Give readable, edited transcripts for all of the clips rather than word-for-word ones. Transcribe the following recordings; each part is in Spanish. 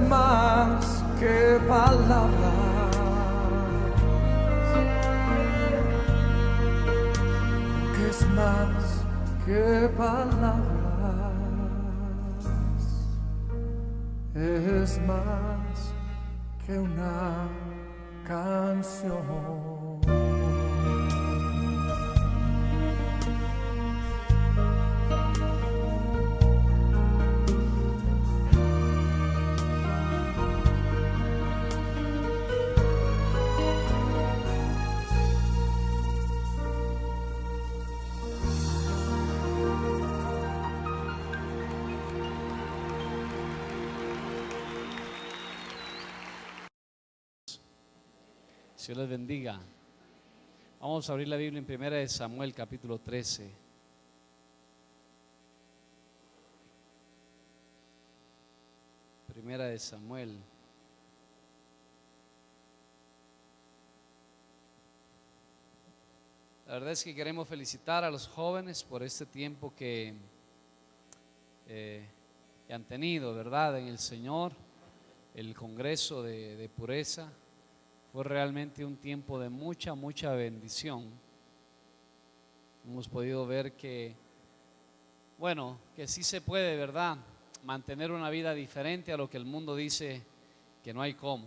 más que palabras, que es más que palabras, es más que una canción. Dios les bendiga. Vamos a abrir la Biblia en 1 Samuel capítulo 13. Primera de Samuel. La verdad es que queremos felicitar a los jóvenes por este tiempo que han tenido, ¿verdad?, en el Señor. El Congreso de Pureza fue realmente un tiempo de mucha bendición. Hemos podido ver que, bueno, que sí se puede, ¿verdad?, mantener una vida diferente a lo que el mundo dice que no hay cómo.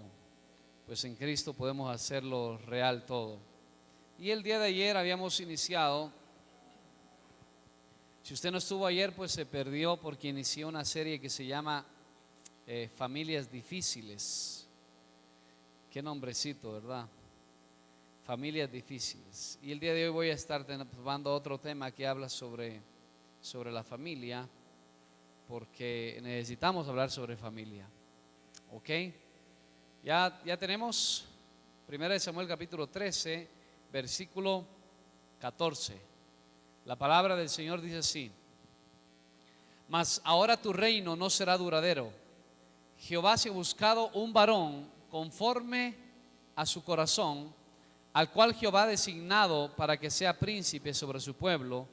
Pues en Cristo podemos hacerlo real todo. Y el día de ayer habíamos iniciado, si usted no estuvo ayer, pues se perdió, porque inicié una serie que se llama Familias Difíciles. Qué nombrecito, ¿verdad? Familias difíciles. Y el día de hoy voy a estar tomando otro tema que habla sobre la familia, porque necesitamos hablar sobre familia. ¿Ok? Ya tenemos 1 Samuel capítulo 13, versículo 14. La palabra del Señor dice así: mas ahora tu reino no será duradero. Jehová se ha buscado un varón conforme a su corazón, al cual Jehová ha designado para que sea príncipe sobre su pueblo,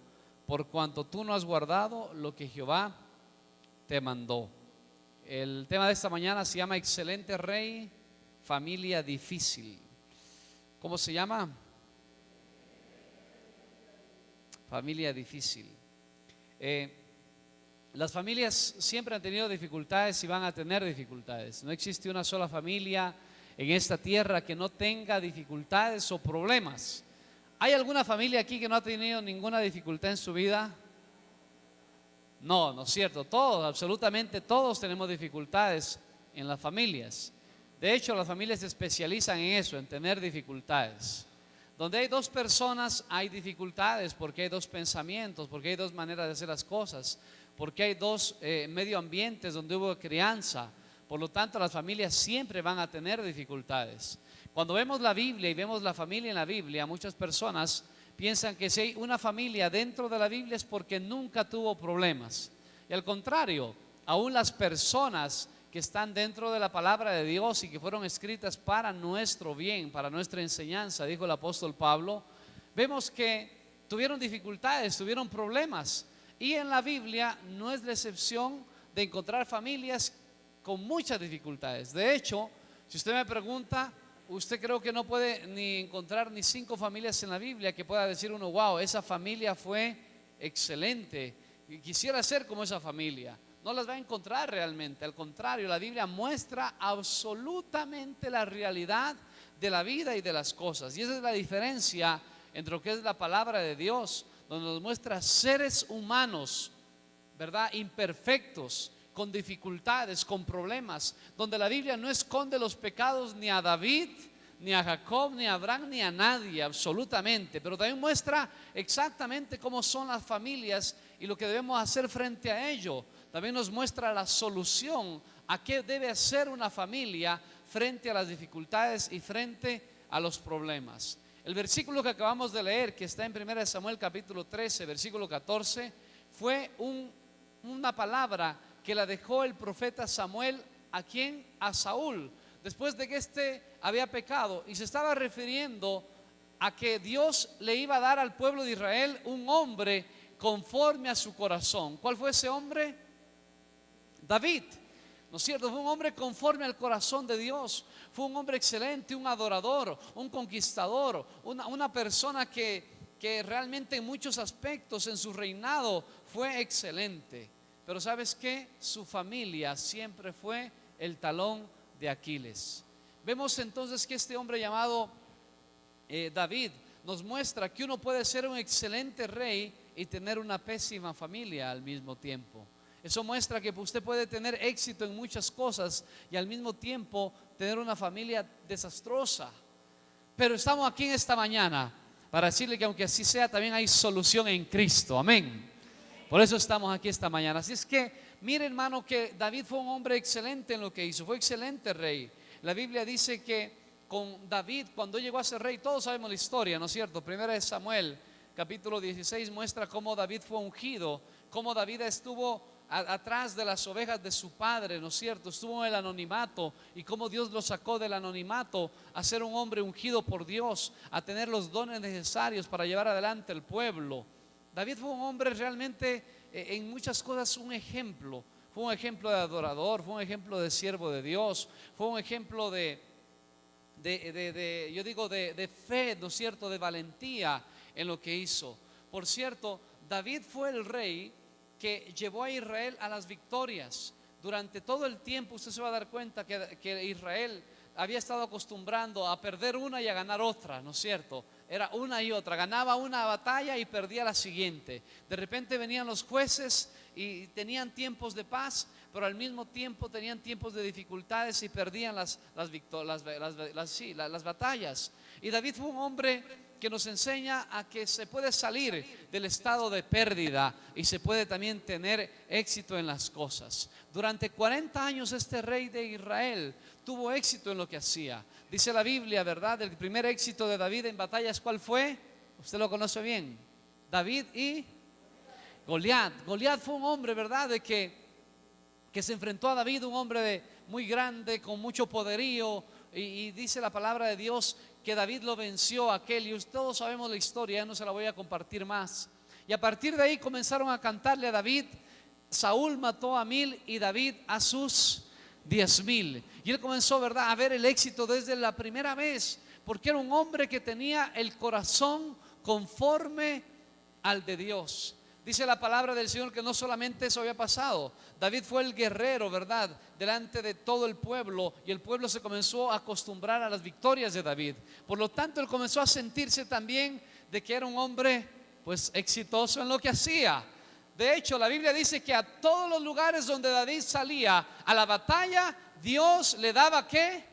por cuanto tú no has guardado lo que Jehová te mandó. El tema de esta mañana se llama Excelente Rey, Familia Difícil. ¿Cómo se llama? Familia difícil. Las familias siempre han tenido dificultades y van a tener dificultades. No existe una sola familia en esta tierra que no tenga dificultades o problemas. ¿Hay alguna familia aquí que no ha tenido ninguna dificultad en su vida? No, no es cierto. Todos, absolutamente todos tenemos dificultades en las familias. De hecho, las familias se especializan en eso, en tener dificultades. Donde hay dos personas hay dificultades, porque hay dos pensamientos, porque hay dos maneras de hacer las cosas, porque hay dos medio ambientes donde hubo crianza. Por lo tanto, las familias siempre van a tener dificultades. Cuando vemos la Biblia y vemos la familia en la Biblia, muchas personas piensan que si hay una familia dentro de la Biblia es porque nunca tuvo problemas. Y al contrario, aún las personas que están dentro de la palabra de Dios y que fueron escritas para nuestro bien, para nuestra enseñanza, dijo el apóstol Pablo, vemos que tuvieron dificultades, tuvieron problemas. Y en la Biblia no es la excepción de encontrar familias con muchas dificultades. De hecho, si usted me pregunta, usted creo que no puede ni encontrar ni 5 familias en la Biblia que pueda decir uno: wow, esa familia fue excelente, quisiera ser como esa familia. No las va a encontrar realmente. Al contrario, la Biblia muestra absolutamente la realidad de la vida y de las cosas. Y esa es la diferencia entre lo que es la palabra de Dios, donde nos muestra seres humanos, ¿verdad?, imperfectos, con dificultades, con problemas, donde la Biblia no esconde los pecados ni a David, ni a Jacob, ni a Abraham, ni a nadie, absolutamente. Pero también muestra exactamente cómo son las familias y lo que debemos hacer frente a ello. También nos muestra la solución a qué debe hacer una familia frente a las dificultades y frente a los problemas. El versículo que acabamos de leer, que está en 1 Samuel capítulo 13, versículo 14, fue una palabra que la dejó el profeta Samuel. ¿A quién? A Saúl, después de que éste había pecado, y se estaba refiriendo a que Dios le iba a dar al pueblo de Israel un hombre conforme a su corazón. ¿Cuál fue ese hombre? David. ¿no es cierto? Fue un hombre conforme al corazón de Dios. Fue un hombre excelente, un adorador, un conquistador, una persona que realmente en muchos aspectos en su reinado fue excelente. Pero ¿sabes qué? Su familia siempre fue el talón de Aquiles. Vemos entonces que este hombre llamado David nos muestra que uno puede ser un excelente rey y tener una pésima familia al mismo tiempo. Eso muestra que usted puede tener éxito en muchas cosas y al mismo tiempo tener una familia desastrosa. Pero estamos aquí en esta mañana para decirle que aunque así sea, también hay solución en Cristo. Amén. Por eso estamos aquí esta mañana. Así es que mire, hermano, que David fue un hombre excelente en lo que hizo. Fue excelente rey. La Biblia dice que con David, cuando llegó a ser rey, todos sabemos la historia, ¿no es cierto? Primera de Samuel, capítulo 16, muestra cómo David fue ungido, cómo David estuvo atrás de las ovejas de su padre, ¿no es cierto? Estuvo en el anonimato y cómo Dios lo sacó del anonimato a ser un hombre ungido por Dios, a tener los dones necesarios para llevar adelante el pueblo. David fue un hombre realmente en muchas cosas un ejemplo. Fue un ejemplo de adorador, fue un ejemplo de siervo de Dios, fue un ejemplo de fe, ¿no es cierto? De valentía en lo que hizo. Por cierto, David fue el rey que llevó a Israel a las victorias. Durante todo el tiempo usted se va a dar cuenta que Israel había estado acostumbrando a perder una y a ganar otra, ¿no es cierto? Era una y otra, ganaba una batalla y perdía la siguiente. De repente venían los jueces y tenían tiempos de paz, pero al mismo tiempo tenían tiempos de dificultades y perdían las batallas. Y David fue un hombre que nos enseña a que se puede salir del estado de pérdida y se puede también tener éxito en las cosas. Durante 40 años este rey de Israel tuvo éxito en lo que hacía. Dice la Biblia, ¿verdad? El primer éxito de David en batallas, ¿cuál fue? Usted lo conoce bien. David y Goliat. Goliat fue un hombre, ¿verdad? Que se enfrentó a David, un hombre muy grande, con mucho poderío. Y dice la palabra de Dios que David lo venció a aquel. Y todos sabemos la historia, no se la voy a compartir más. Y a partir de ahí comenzaron a cantarle a David. Saúl mató a 1000 y David a sus 10,000. Y él comenzó, ¿verdad?, a ver el éxito desde la primera vez, porque era un hombre que tenía el corazón conforme al de Dios. Dice la palabra del Señor que no solamente eso había pasado. David fue el guerrero, ¿verdad?, delante de todo el pueblo, y el pueblo se comenzó a acostumbrar a las victorias de David. Por lo tanto, él comenzó a sentirse también de que era un hombre pues exitoso en lo que hacía. De hecho, la Biblia dice que a todos los lugares donde David salía a la batalla, Dios le daba ¿qué?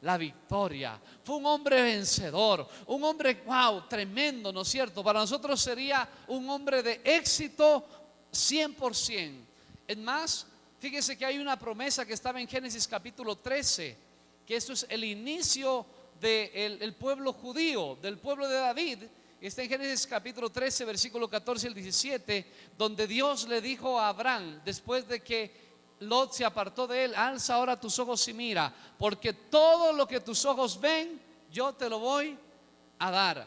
La victoria. Fue un hombre vencedor, un hombre, wow, tremendo, ¿no es cierto? Para nosotros sería un hombre de éxito 100%. Es más, fíjese que hay una promesa que estaba en Génesis capítulo 13, que esto es el inicio del pueblo judío, del pueblo de David. Está en Génesis capítulo 13, versículo 14 al 17, donde Dios le dijo a Abraham, después de que Lot se apartó de él: alza ahora tus ojos y mira, porque todo lo que tus ojos ven, yo te lo voy a dar.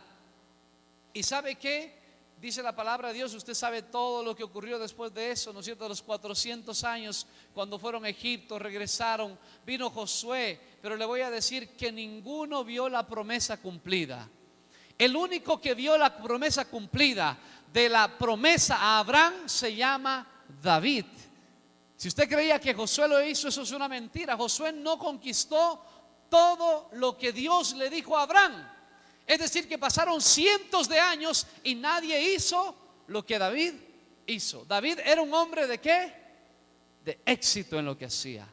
¿Y sabe qué? Dice la palabra de Dios, usted sabe todo lo que ocurrió después de eso, ¿no es cierto? Los 400 años cuando fueron a Egipto, regresaron, vino Josué, pero le voy a decir que ninguno vio la promesa cumplida. El único que vio la promesa cumplida de la promesa a Abraham se llama David. Si usted creía que Josué lo hizo, eso es una mentira. Josué no conquistó todo lo que Dios le dijo a Abraham. Es decir, que pasaron cientos de años y nadie hizo lo que David hizo. David era un hombre ¿de qué? De éxito en lo que hacía.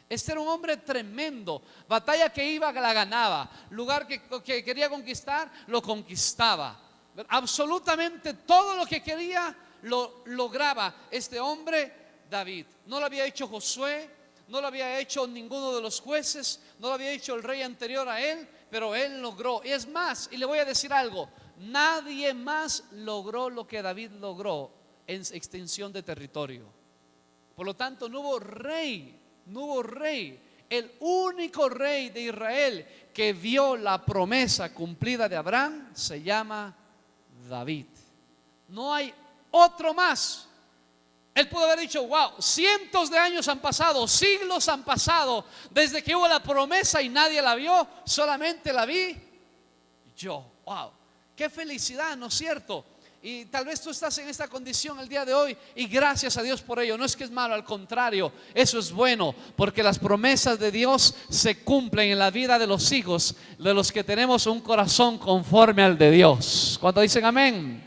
Este era un hombre tremendo. Batalla que iba, la ganaba. Lugar que quería conquistar, lo conquistaba. Absolutamente todo lo que quería lo lograba este hombre David. No lo había hecho Josué, no lo había hecho ninguno de los jueces, no lo había hecho el rey anterior a él, pero él logró. Y es más, y le voy a decir algo, nadie más logró lo que David logró en extensión de territorio. Por lo tanto, no hubo rey. El único rey de Israel que vio la promesa cumplida de Abraham se llama David. No hay otro más Él pudo haber dicho, wow, cientos de años han pasado, siglos han pasado desde que hubo la promesa y nadie la vio, solamente la vi yo. Wow, qué felicidad, ¿no es cierto? Y tal vez tú estás en esta condición el día de hoy y gracias a Dios por ello. No es que es malo, al contrario, eso es bueno, porque las promesas de Dios se cumplen en la vida de los hijos, de los que tenemos un corazón conforme al de Dios. ¿Cuántos dicen amén?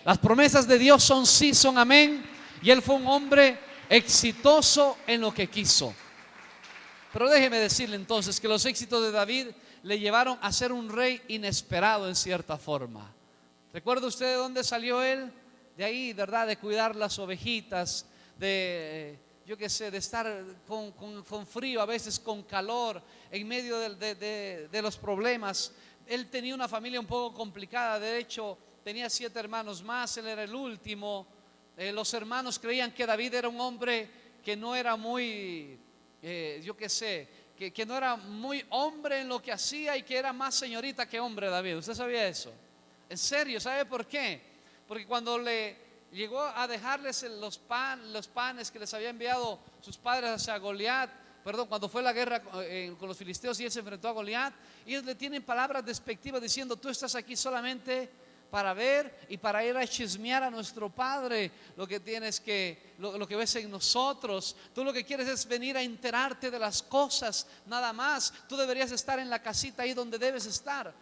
Las promesas de Dios son sí, son amén. Y él fue un hombre exitoso en lo que quiso. Pero déjeme decirle entonces que los éxitos de David le llevaron a ser un rey inesperado en cierta forma. ¿Recuerda usted de dónde salió él? De ahí, ¿verdad? De cuidar las ovejitas, de, yo qué sé, de estar con frío, a veces con calor, en medio de los problemas. Él tenía una familia un poco complicada, de hecho, tenía 7 hermanos más, él era el último. Los hermanos creían que David era un hombre que no era muy, yo qué sé, que no era muy hombre en lo que hacía y que era más señorita que hombre David. ¿Usted sabía eso? En serio, ¿sabe por qué? Porque cuando le llegó a dejarles los panes que les había enviado sus padres hacia Goliat, perdón, cuando fue la guerra con los filisteos y él se enfrentó a Goliat, ellos le tienen palabras despectivas diciendo, tú estás aquí solamente para ver y para ir a chismear a nuestro padre lo que tienes que, lo que ves en nosotros. Tú lo que quieres es venir a enterarte de las cosas, nada más. Tú deberías estar en la casita ahí donde debes estar.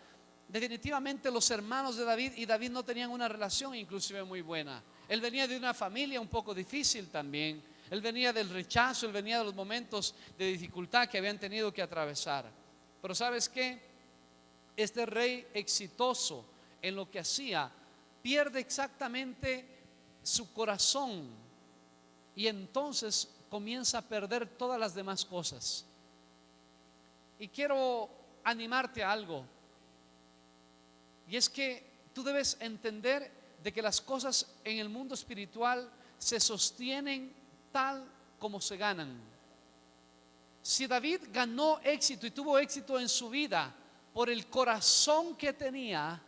Definitivamente los hermanos de David y David no tenían una relación inclusive muy buena. Él venía de una familia un poco difícil también. Él venía del rechazo, él venía de los momentos de dificultad que habían tenido que atravesar. Pero ¿sabes qué? Este rey exitoso en lo que hacía pierde exactamente su corazón y entonces comienza a perder todas las demás cosas. Y quiero animarte a algo, y es que tú debes entender de que las cosas en el mundo espiritual se sostienen tal como se ganan. Si David ganó éxito y tuvo éxito en su vida por el corazón que tenía,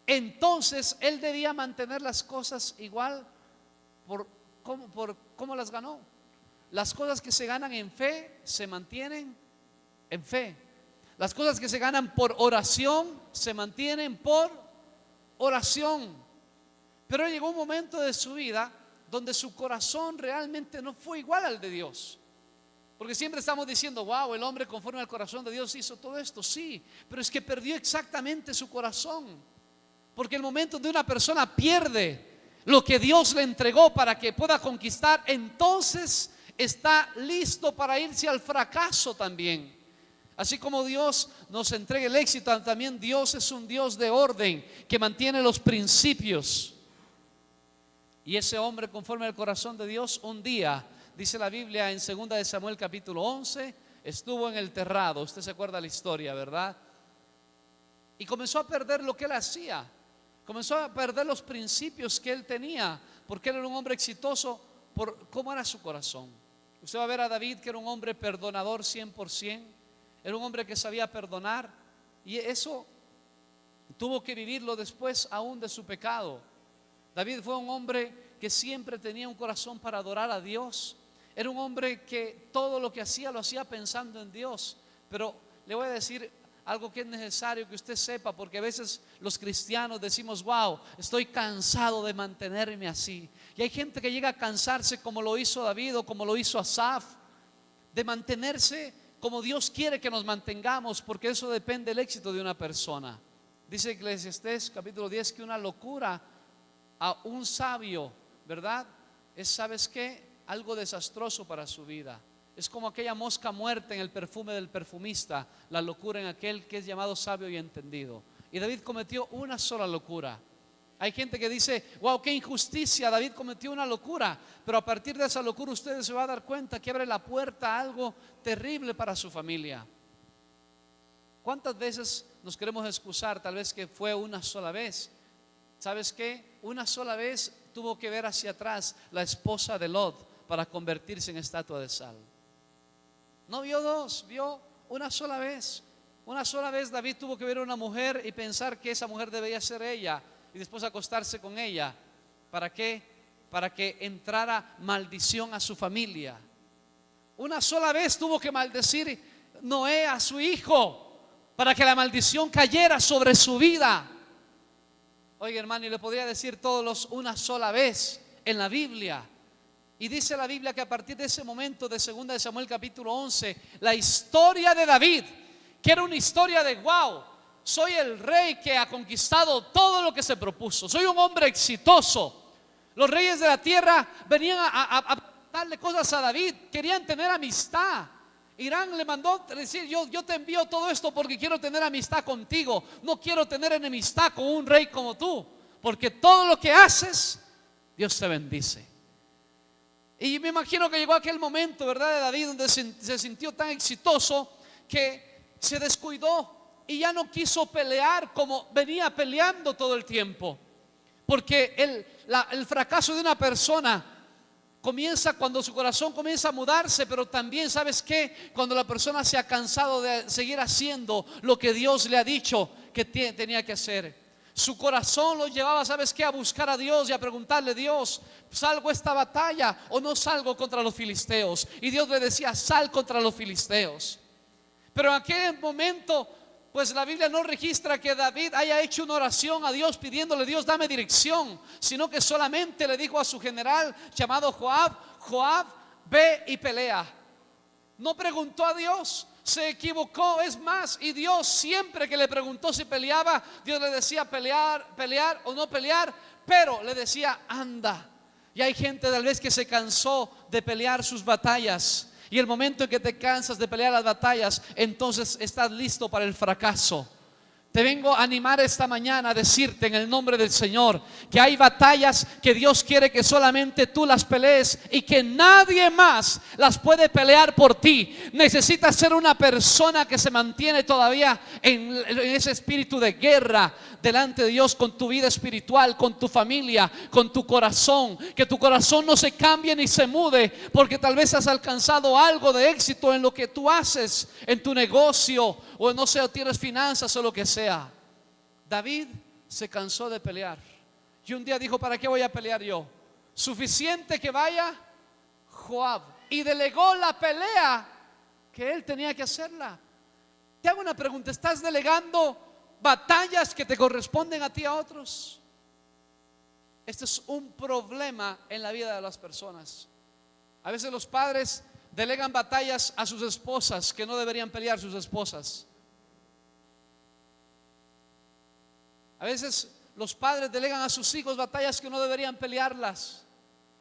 entonces él debía mantener las cosas igual por cómo las ganó. Las cosas que se ganan en fe se mantienen en fe. Las cosas que se ganan por oración se mantienen por oración. Pero llegó un momento de su vida donde su corazón realmente no fue igual al de Dios. Porque siempre estamos diciendo, wow, el hombre conforme al corazón de Dios hizo todo esto. Sí, pero es que perdió exactamente su corazón. Porque el momento de una persona pierde lo que Dios le entregó para que pueda conquistar, entonces está listo para irse al fracaso también. Así como Dios nos entrega el éxito, también Dios es un Dios de orden que mantiene los principios. Y ese hombre conforme al corazón de Dios, un día, dice la Biblia en 2 de Samuel capítulo 11, estuvo en el terrado. Usted se acuerda la historia, ¿verdad? Y comenzó a perder lo que él hacía. Comenzó a perder los principios que él tenía, porque él era un hombre exitoso por cómo era su corazón. Usted va a ver a David, que era un hombre perdonador 100%. Era un hombre que sabía perdonar, y eso tuvo que vivirlo después aún de su pecado. David fue un hombre que siempre tenía un corazón para adorar a Dios. Era un hombre que todo lo que hacía lo hacía pensando en Dios. Pero le voy a decir algo que es necesario que usted sepa, porque a veces los cristianos decimos, wow, estoy cansado de mantenerme así. Y hay gente que llega a cansarse como lo hizo David o como lo hizo Asaf, de mantenerse como Dios quiere que nos mantengamos, porque eso depende del éxito de una persona. Dice Eclesiastés capítulo 10 que una locura a un sabio, ¿verdad? Es, ¿sabes qué? Algo desastroso para su vida. Es como aquella mosca muerta en el perfume del perfumista, la locura en aquel que es llamado sabio y entendido. Y David cometió una sola locura. Hay gente que dice, wow, qué injusticia, David cometió una locura. Pero a partir de esa locura usted se va a dar cuenta que abre la puerta a algo terrible para su familia. ¿Cuántas veces nos queremos excusar? Tal vez que fue una sola vez. ¿Sabes qué? Una sola vez tuvo que ver hacia atrás la esposa de Lot para convertirse en estatua de sal. No vio dos, vio una sola vez. Una sola vez David tuvo que ver a una mujer y pensar que esa mujer debía ser ella, y después acostarse con ella. ¿Para qué? para que entrara maldición a su familia. Una sola vez tuvo que maldecir Noé a su hijo para que la maldición cayera sobre su vida. Oye, hermano, y le podría decir una sola vez en la Biblia. Y dice la Biblia que a partir de ese momento de 2 de Samuel capítulo 11, la historia de David, que era una historia de wow, soy el rey que ha conquistado todo lo que se propuso, soy un hombre exitoso. Los reyes de la tierra venían a darle cosas a David, querían tener amistad. Irán le mandó decir, yo te envío todo esto porque quiero tener amistad contigo, no quiero tener enemistad con un rey como tú, porque todo lo que haces, Dios te bendice. Y me imagino que llegó aquel momento, ¿verdad?, de David, donde se sintió tan exitoso que se descuidó y ya no quiso pelear como venía peleando todo el tiempo. Porque el fracaso de una persona comienza cuando su corazón comienza a mudarse, pero también, ¿sabes qué? Cuando la persona se ha cansado de seguir haciendo lo que Dios le ha dicho que tenía que hacer. Su corazón lo llevaba, ¿sabes qué?, a buscar a Dios y a preguntarle: Dios, ¿salgo esta batalla o no salgo contra los filisteos? Y Dios le decía: sal contra los filisteos. Pero en aquel momento, pues la Biblia no registra que David haya hecho una oración a Dios pidiéndole: Dios, dame dirección, sino que solamente le dijo a su general llamado Joab, ve y pelea. No preguntó a Dios, se equivocó. Es más, y Dios siempre que le preguntó si peleaba, Dios le decía pelear o no pelear, pero le decía anda. Y hay gente tal vez que se cansó de pelear sus batallas, y el momento en que te cansas de pelear las batallas, entonces estás listo para el fracaso. Te vengo a animar esta mañana a decirte en el nombre del Señor que hay batallas que Dios quiere que solamente tú las pelees y que nadie más las puede pelear por ti. Necesitas ser una persona que se mantiene todavía en ese espíritu de guerra delante de Dios, con tu vida espiritual, con tu familia, con tu corazón. Que tu corazón no se cambie ni se mude porque tal vez has alcanzado algo de éxito en lo que tú haces, en tu negocio, o no sé, o tienes finanzas o lo que sea. David se cansó de pelear y un día dijo: ¿para qué voy a pelear yo? Suficiente que vaya Joab, y delegó la pelea que él tenía que hacerla. Te hago una pregunta: ¿estás delegando batallas que te corresponden a ti a otros? Este es un problema en la vida de las personas. A veces los padres delegan batallas a sus esposas que no deberían pelear sus esposas. A veces los padres delegan a sus hijos batallas que no deberían pelearlas.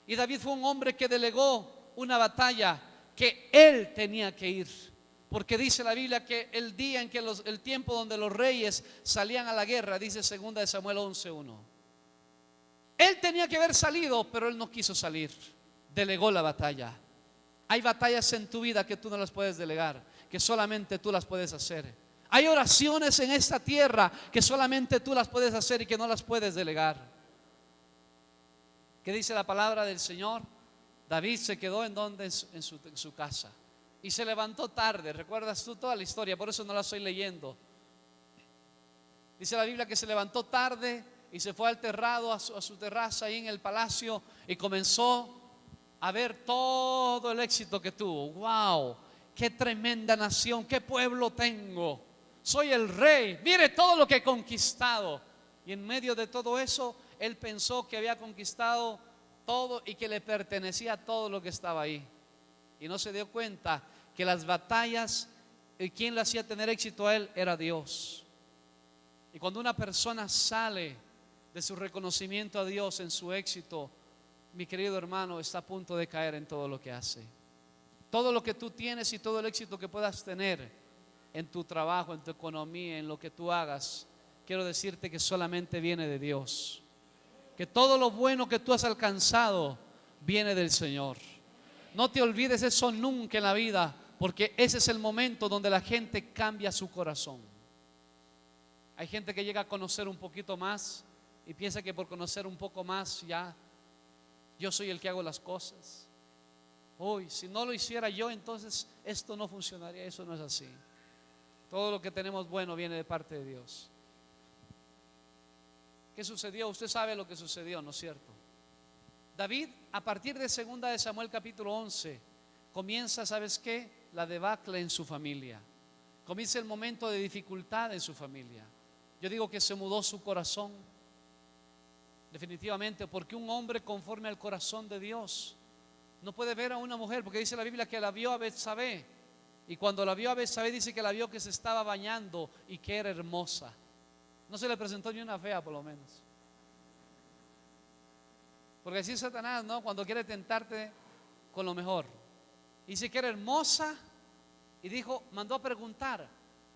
Y David fue un hombre que delegó una batalla que él tenía que ir, porque dice la Biblia que el día en que el tiempo donde los reyes salían a la guerra, dice 2 de Samuel 11:1, él tenía que haber salido, pero él no quiso salir. Delegó la batalla. Hay batallas en tu vida que tú no las puedes delegar, que solamente tú las puedes hacer. Hay oraciones en esta tierra que solamente tú las puedes hacer y que no las puedes delegar. ¿Qué dice la palabra del Señor? David se quedó en su casa y se levantó tarde. ¿Recuerdas tú toda la historia? Por eso no la estoy leyendo. Dice la Biblia que se levantó tarde y se fue al terrado, a su terraza ahí en el palacio, y comenzó a ver todo el éxito que tuvo. ¡Wow! ¡Qué tremenda nación! ¡Qué pueblo tengo! Soy el rey, mire todo lo que he conquistado. Y en medio de todo eso, él pensó que había conquistado todo y que le pertenecía todo lo que estaba ahí. Y no se dio cuenta que las batallas, quien le hacía tener éxito a él era Dios. Y cuando una persona sale de su reconocimiento a Dios en su éxito, mi querido hermano, está a punto de caer en todo lo que hace. Todo lo que tú tienes y todo el éxito que puedas tener en tu trabajo, en tu economía, en lo que tú hagas, quiero decirte que solamente viene de Dios. Que todo lo bueno que tú has alcanzado viene del Señor. No te olvides eso nunca en la vida, porque ese es el momento donde la gente cambia su corazón. Hay gente que llega a conocer un poquito más y piensa que por conocer un poco más ya yo soy el que hago las cosas. Hoy, si no lo hiciera yo, entonces esto no funcionaría. Eso no es así. Todo lo que tenemos bueno viene de parte de Dios. ¿Qué sucedió? Usted sabe lo que sucedió, ¿no es cierto? David, a partir de 2 de Samuel capítulo 11, comienza, ¿sabes qué? La debacle en su familia. Comienza el momento de dificultad en su familia. Yo digo que se mudó su corazón, definitivamente, porque un hombre conforme al corazón de Dios no puede ver a una mujer, porque dice la Biblia que la vio a Betsabé, y cuando la vio a Betsabé dice que la vio que se estaba bañando y que era hermosa. No se le presentó ni una fea, por lo menos. Porque así es Satanás, ¿no? Cuando quiere tentarte con lo mejor. Dice que era hermosa y mandó a preguntar: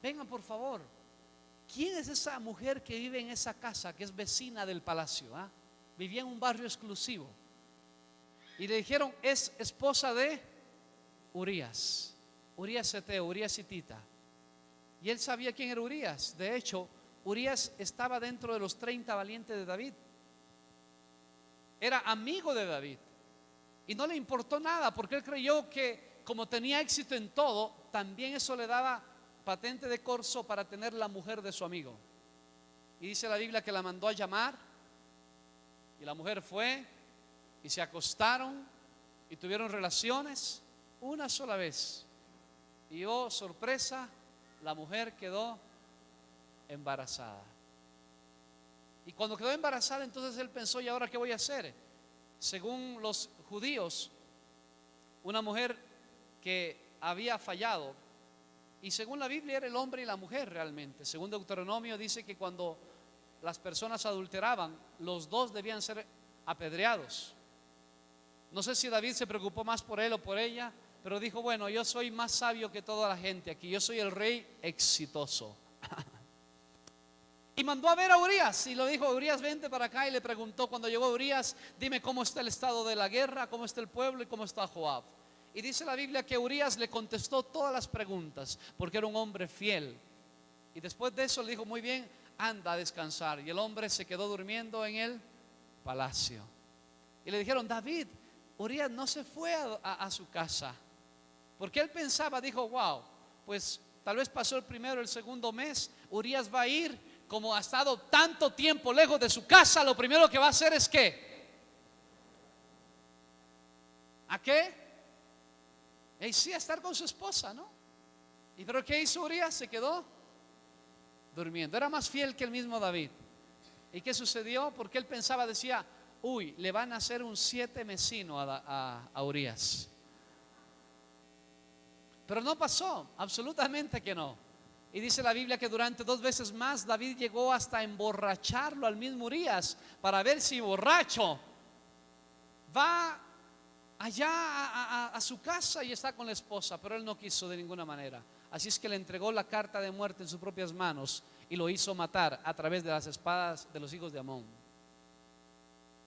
vengan por favor, ¿quién es esa mujer que vive en esa casa, que es vecina del palacio? Vivía en un barrio exclusivo. Y le dijeron: es esposa de Urías, Urías Eteo, Urías hitita. Y él sabía quién era Urías. De hecho, Urías estaba dentro de los 30 valientes de David. Era amigo de David. Y no le importó nada, porque él creyó que como tenía éxito en todo, también eso le daba patente de corso para tener la mujer de su amigo. Y dice la Biblia que la mandó a llamar, y la mujer fue y se acostaron y tuvieron relaciones una sola vez. Y oh, sorpresa, la mujer quedó embarazada. Y cuando quedó embarazada, entonces él pensó: ¿y ahora qué voy a hacer? Según los judíos, una mujer que había fallado, y según la Biblia era el hombre y la mujer realmente. Según Deuteronomio dice que cuando las personas adulteraban, los dos debían ser apedreados. No sé si David se preocupó más por él o por ella, pero dijo: bueno, yo soy más sabio que toda la gente aquí, yo soy el rey exitoso. Y mandó a ver a Urías y le dijo: Urías, vente para acá. Y le preguntó cuando llegó Urías: dime cómo está el estado de la guerra, cómo está el pueblo y cómo está Joab. Y dice la Biblia que Urías le contestó todas las preguntas, porque era un hombre fiel. Y después de eso le dijo: muy bien, anda a descansar. Y el hombre se quedó durmiendo en el palacio. Y le dijeron: David, Urías no se fue a su casa, porque él pensaba, dijo: wow, pues tal vez pasó el primero, el segundo mes, Urías va a ir. Como ha estado tanto tiempo lejos de su casa, lo primero que va a hacer es ¿qué? ¿A qué? Sí, a estar con su esposa, ¿no? ¿Y pero qué hizo Urías? Se quedó durmiendo. Era más fiel que el mismo David. ¿Y qué sucedió? Porque él pensaba, decía: uy, le van a hacer un 7 mesino a Urías. Pero no pasó, absolutamente que no. Y dice la Biblia que durante 2 veces más David llegó hasta emborracharlo al mismo Urías, para ver si borracho va allá a su casa y está con la esposa. Pero él no quiso de ninguna manera. Así es que le entregó la carta de muerte en sus propias manos y lo hizo matar a través de las espadas de los hijos de Amón.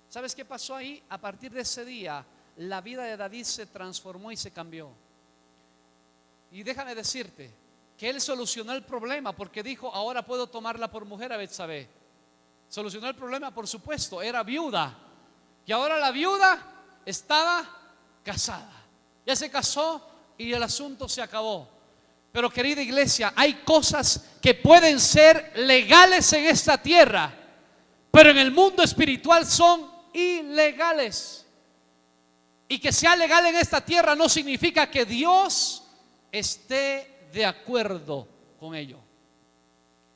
¿Sabes qué pasó ahí? A partir de ese día la vida de David se transformó y se cambió. Y déjame decirte que él solucionó el problema, porque dijo: ahora puedo tomarla por mujer a Betsabé. Solucionó el problema, por supuesto, era viuda. Y ahora la viuda estaba casada. Ya se casó y el asunto se acabó. Pero querida iglesia, hay cosas que pueden ser legales en esta tierra, pero en el mundo espiritual son ilegales. Y que sea legal en esta tierra no significa que Dios esté de acuerdo con ello.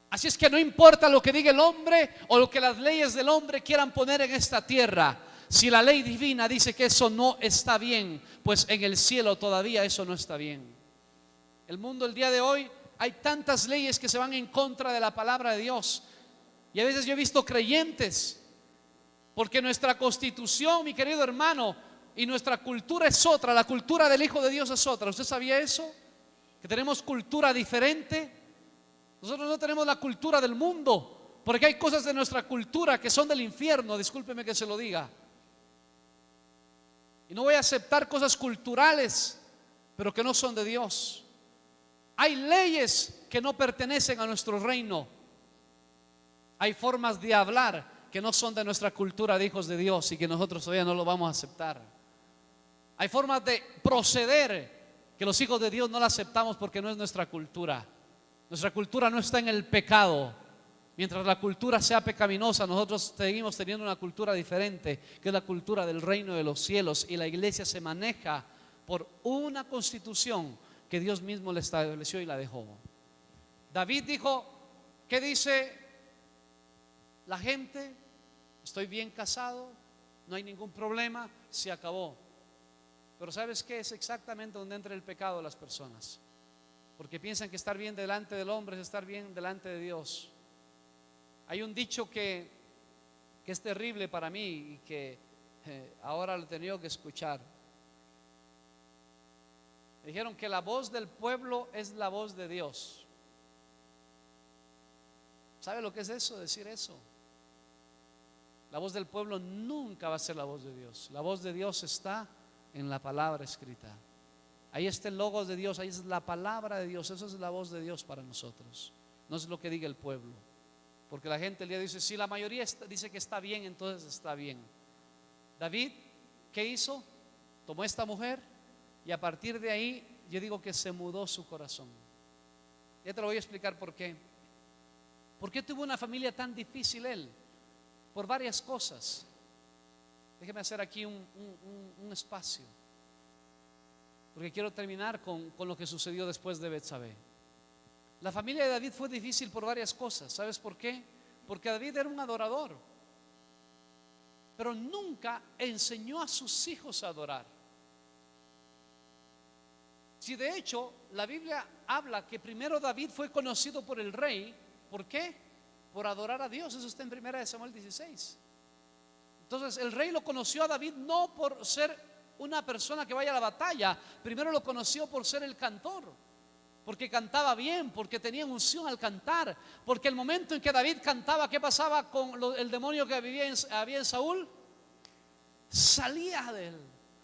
Así es que no importa lo que diga el hombre o lo que las leyes del hombre quieran poner en esta tierra. Si la ley divina dice que eso no está bien, pues en el cielo todavía eso no está bien. El mundo el día de hoy, hay tantas leyes que se van en contra de la palabra de Dios. Y a veces yo he visto creyentes, porque nuestra constitución, mi querido hermano, y nuestra cultura es otra. La cultura del Hijo de Dios es otra. ¿Usted sabía eso? Que tenemos cultura diferente. Nosotros no tenemos la cultura del mundo, porque hay cosas de nuestra cultura que son del infierno, discúlpeme que se lo diga. Y no voy a aceptar cosas culturales, pero que no son de Dios. Hay leyes que no pertenecen a nuestro reino. Hay formas de hablar que no son de nuestra cultura de hijos de Dios y que nosotros todavía no lo vamos a aceptar. Hay formas de proceder que los hijos de Dios no la aceptamos porque no es nuestra cultura. Nuestra cultura no está en el pecado. Mientras la cultura sea pecaminosa, nosotros seguimos teniendo una cultura diferente, que es la cultura del reino de los cielos, y la iglesia se maneja por una constitución que Dios mismo le estableció y la dejó. David dijo, ¿qué dice la gente? Estoy bien casado, no hay ningún problema, se acabó. Pero ¿sabes qué? Es exactamente donde entra el pecado de las personas, porque piensan que estar bien delante del hombre es estar bien delante de Dios. Hay un dicho que es terrible para mí y que ahora lo he tenido que escuchar. Me dijeron que la voz del pueblo es la voz de Dios. ¿Sabe lo que es eso? Decir eso. La voz del pueblo nunca va a ser la voz de Dios. La voz de Dios está en la palabra escrita. Ahí está el logos de Dios, ahí es la palabra de Dios. Esa es la voz de Dios para nosotros. No es lo que diga el pueblo. Porque la gente el día dice, si la mayoría dice que está bien, entonces está bien. David, ¿qué hizo? Tomó esta mujer y a partir de ahí yo digo que se mudó su corazón. Ya te lo voy a explicar por qué. ¿Por qué tuvo una familia tan difícil él? Por varias cosas. Déjeme hacer aquí un espacio, porque quiero terminar con lo que sucedió después de Betsabé. La familia de David fue difícil por varias cosas. ¿Sabes por qué? Porque David era un adorador, pero nunca enseñó a sus hijos a adorar. Si de hecho la Biblia habla que primero David fue conocido por el rey, ¿por qué? Por adorar a Dios. Eso está en 1 Samuel 16. Entonces el rey lo conoció a David no por ser una persona que vaya a la batalla, primero lo conoció por ser el cantor, porque cantaba bien, porque tenía unción al cantar, porque el momento en que David cantaba, ¿qué pasaba con el demonio que había en Saúl? Salía de él,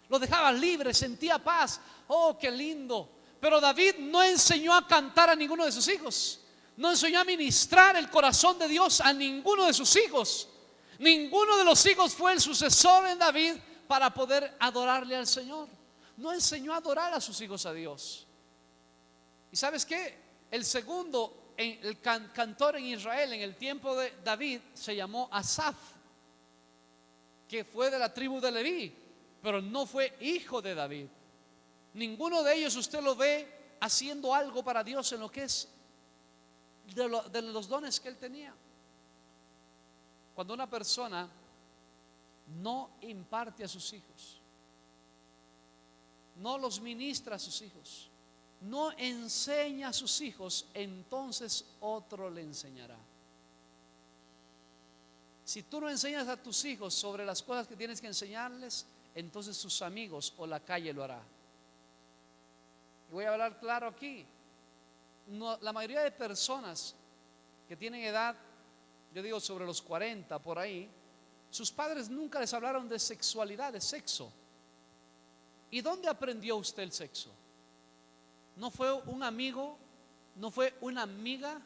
lo dejaba libre, sentía paz. Oh, qué lindo. Pero David no enseñó a cantar a ninguno de sus hijos, no enseñó a ministrar el corazón de Dios a ninguno de sus hijos. Ninguno de los hijos fue el sucesor en David para poder adorarle al Señor. No enseñó a adorar a sus hijos a Dios. ¿Y sabes qué? El segundo, el cantor en Israel en el tiempo de David se llamó Asaf, que fue de la tribu de Leví, pero no fue hijo de David. Ninguno de ellos usted lo ve haciendo algo para Dios en lo que es de los dones que él tenía. Cuando una persona no imparte a sus hijos, no los ministra a sus hijos, no enseña a sus hijos, entonces otro le enseñará. Si tú no enseñas a tus hijos sobre las cosas que tienes que enseñarles, entonces sus amigos o la calle lo hará. Y voy a hablar claro aquí. No, la mayoría de personas que tienen edad, yo digo sobre los 40 por ahí, sus padres nunca les hablaron de sexualidad, de sexo. ¿Y dónde aprendió usted el sexo? ¿No fue un amigo, no fue una amiga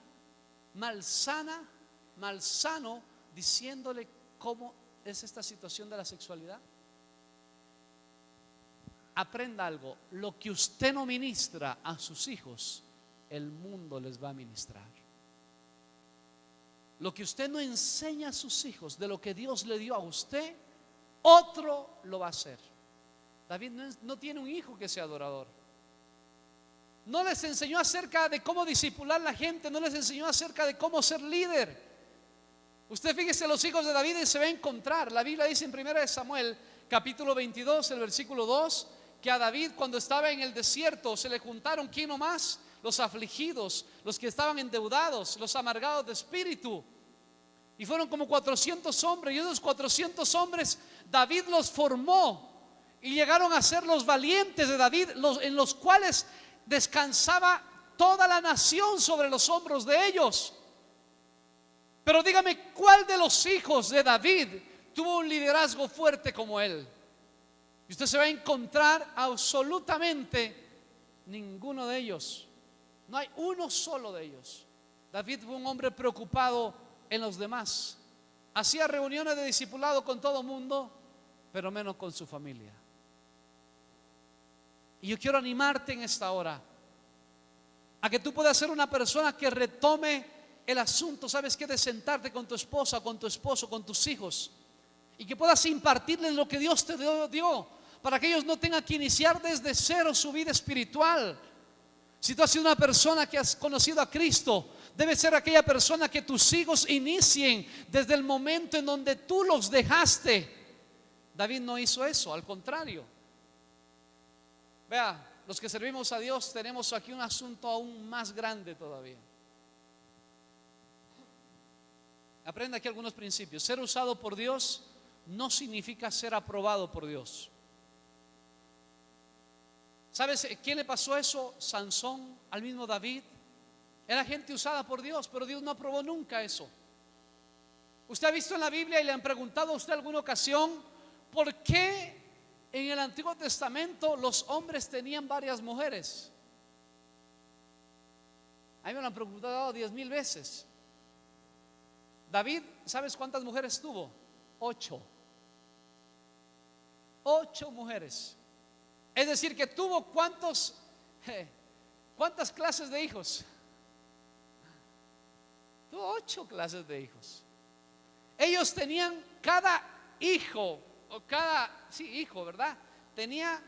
malsano diciéndole cómo es esta situación de la sexualidad? Aprenda algo: lo que usted no ministra a sus hijos, el mundo les va a ministrar. Lo que usted no enseña a sus hijos de lo que Dios le dio a usted, otro lo va a hacer. David no tiene un hijo que sea adorador. No les enseñó acerca de cómo discipular a la gente, no les enseñó acerca de cómo ser líder. Usted fíjese, los hijos de David se va a encontrar. La Biblia dice en 1 Samuel capítulo 22, el versículo 2, que a David cuando estaba en el desierto se le juntaron, ¿quién nomás? Los afligidos, los que estaban endeudados, los amargados de espíritu. Y fueron como 400 hombres, y esos 400 hombres David los formó y llegaron a ser los valientes de David, en los cuales descansaba toda la nación sobre los hombros de ellos. Pero dígame, ¿cuál de los hijos de David tuvo un liderazgo fuerte como él? Y usted se va a encontrar absolutamente ninguno de ellos. No hay uno solo de ellos. David fue un hombre preocupado en los demás. Hacía reuniones de discipulado con todo el mundo, pero menos con su familia. Y yo quiero animarte en esta hora a que tú puedas ser una persona que retome el asunto, ¿sabes qué? De sentarte con tu esposa, con tu esposo, con tus hijos, y que puedas impartirles lo que Dios te dio, para que ellos no tengan que iniciar desde cero su vida espiritual. Si tú has sido una persona que has conocido a Cristo, debe ser aquella persona que tus hijos inicien desde el momento en donde tú los dejaste. David no hizo eso, al contrario. Vea, los que servimos a Dios tenemos aquí un asunto aún más grande todavía. Aprenda aquí algunos principios. Ser usado por Dios no significa ser aprobado por Dios. ¿Sabes quién le pasó eso? Sansón, al mismo David. Era gente usada por Dios, pero Dios no aprobó nunca eso. Usted ha visto en la Biblia y le han preguntado a usted alguna ocasión por qué en el Antiguo Testamento los hombres tenían varias mujeres. A mí me lo han preguntado 10,000 veces. David, ¿sabes cuántas mujeres tuvo? 8. 8 mujeres. Es decir, que tuvo ¿cuántas clases de hijos? Tuvo 8 clases de hijos. Ellos tenían cada hijo, hijo, ¿verdad? Tenía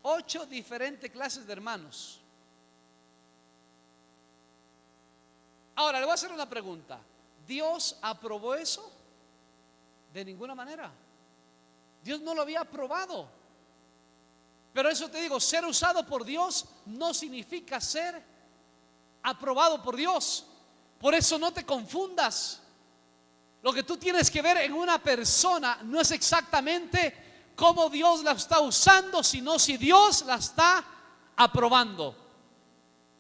8 diferentes clases de hermanos. Ahora le voy a hacer una pregunta. ¿Dios aprobó eso? De ninguna manera. Dios no lo había aprobado. Pero eso te digo, ser usado por Dios no significa ser aprobado por Dios. Por eso no te confundas. Lo que tú tienes que ver en una persona no es exactamente cómo Dios la está usando, sino si Dios la está aprobando.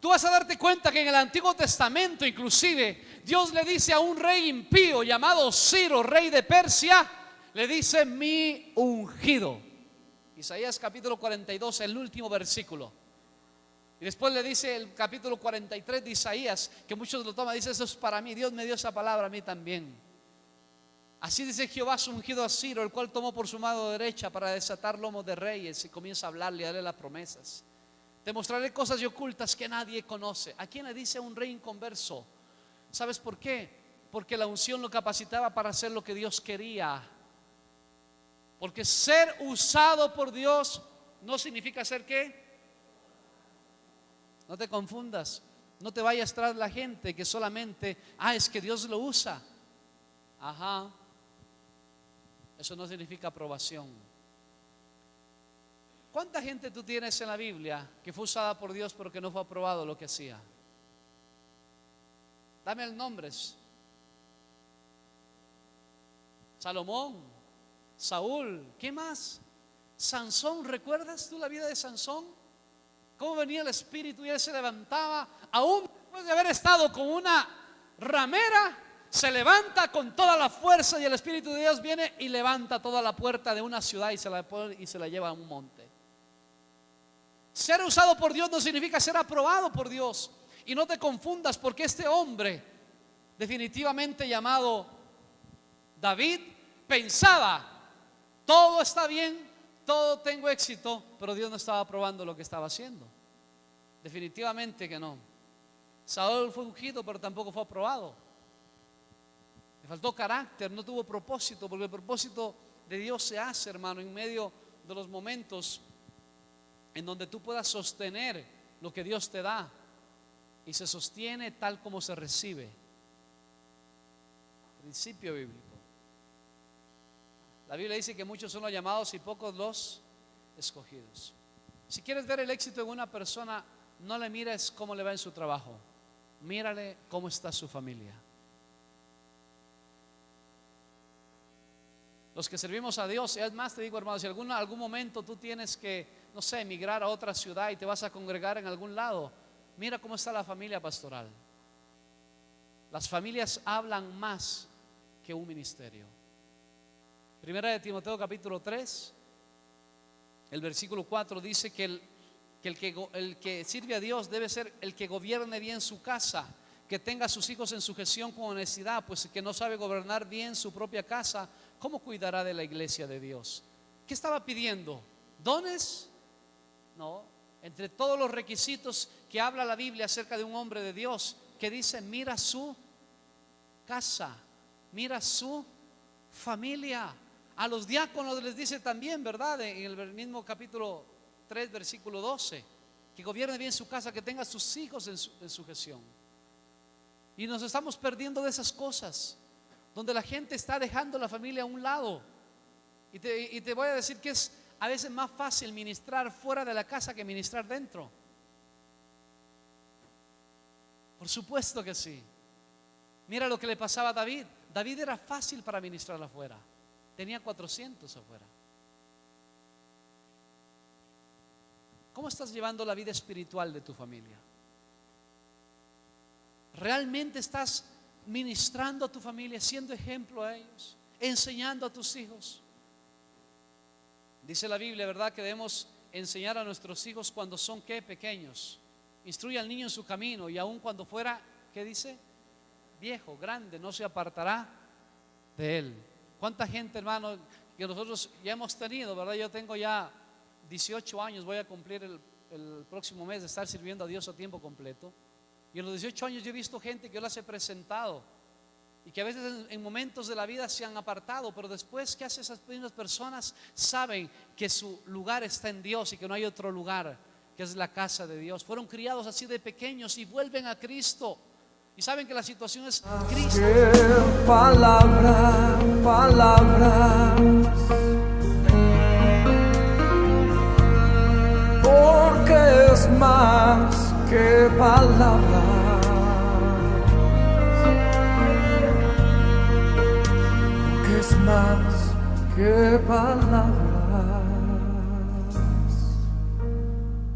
Tú vas a darte cuenta que en el Antiguo Testamento inclusive Dios le dice a un rey impío llamado Ciro, rey de Persia, le dice: mi ungido. Isaías capítulo 42, el último versículo. Y después le dice el capítulo 43 de Isaías, que muchos lo toman, dice: eso es para mí, Dios me dio esa palabra a mí también. Así dice Jehová, su ungido a Ciro, el cual tomó por su mano derecha para desatar lomos de reyes, y comienza a hablarle, a darle las promesas. Te mostraré cosas ocultas que nadie conoce. ¿A quién le dice a un rey inconverso? ¿Sabes por qué? Porque la unción lo capacitaba para hacer lo que Dios quería. Porque ser usado por Dios no significa ser ¿qué? No te confundas. No te vayas tras la gente que solamente es que Dios lo usa. Ajá. Eso no significa aprobación. ¿Cuánta gente tú tienes en la Biblia que fue usada por Dios pero que no fue aprobado lo que hacía? Dame los nombres. Salomón, Saúl, ¿qué más? Sansón, ¿recuerdas tú la vida de Sansón? Cómo venía el espíritu y él se levantaba, aún después de haber estado con una ramera, se levanta con toda la fuerza y el espíritu de Dios viene y levanta toda la puerta de una ciudad y se la lleva a un monte. Ser usado por Dios no significa ser aprobado por Dios. Y no te confundas, porque este hombre, definitivamente llamado David, pensaba: todo está bien, todo tengo éxito, pero Dios no estaba aprobando lo que estaba haciendo. Definitivamente que no. Saúl fue ungido, pero tampoco fue aprobado. Le faltó carácter, no tuvo propósito, porque el propósito de Dios se hace, hermano, en medio de los momentos en donde tú puedas sostener lo que Dios te da, y se sostiene tal como se recibe. Principio bíblico. La Biblia dice que muchos son los llamados y pocos los escogidos. Si quieres ver el éxito en una persona, no le mires cómo le va en su trabajo, mírale cómo está su familia. Los que servimos a Dios, es más, te digo, hermano, si algún momento tú tienes que, no sé, emigrar a otra ciudad y te vas a congregar en algún lado, mira cómo está la familia pastoral. Las familias hablan más que un ministerio. Primera de Timoteo capítulo 3, el versículo 4 dice que el que sirve a Dios debe ser el que gobierne bien su casa, que tenga a sus hijos en sujeción con honestidad, pues el que no sabe gobernar bien su propia casa, ¿cómo cuidará de la iglesia de Dios? ¿Qué estaba pidiendo? ¿Dones? No. Entre todos los requisitos que habla la Biblia acerca de un hombre de Dios, que dice: mira su casa, mira su familia. A los diáconos les dice también, ¿verdad? En el mismo capítulo 3, versículo 12, que gobierne bien su casa, que tenga sus hijos en su gestión. Y nos estamos perdiendo de esas cosas, donde la gente está dejando la familia a un lado. Y te voy a decir que es a veces más fácil ministrar fuera de la casa que ministrar dentro. Por supuesto que sí. Mira lo que le pasaba a David. David era fácil para ministrar afuera. Tenía 400 afuera. ¿Cómo estás llevando la vida espiritual de tu familia? ¿Realmente estás ministrando a tu familia, siendo ejemplo a ellos, enseñando a tus hijos? Dice la Biblia, ¿verdad?, que debemos enseñar a nuestros hijos cuando son, ¿qué?, pequeños. Instruye al niño en su camino, y aun cuando fuera, ¿qué dice?, viejo, grande, no se apartará de él. ¿Cuánta gente, hermano, que nosotros ya hemos tenido, verdad? Yo tengo ya 18 años, voy a cumplir el próximo mes de estar sirviendo a Dios a tiempo completo. Y en los 18 años yo he visto gente que yo las he presentado y que a veces en momentos de la vida se han apartado, pero después, ¿qué hacen esas mismas personas? Saben que su lugar está en Dios y que no hay otro lugar, que es la casa de Dios. Fueron criados así de pequeños y vuelven a Cristo. Y saben que la situación es Cristo. Palabras, porque es más que palabras, porque es más que palabras,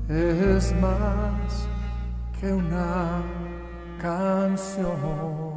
es más que una canción.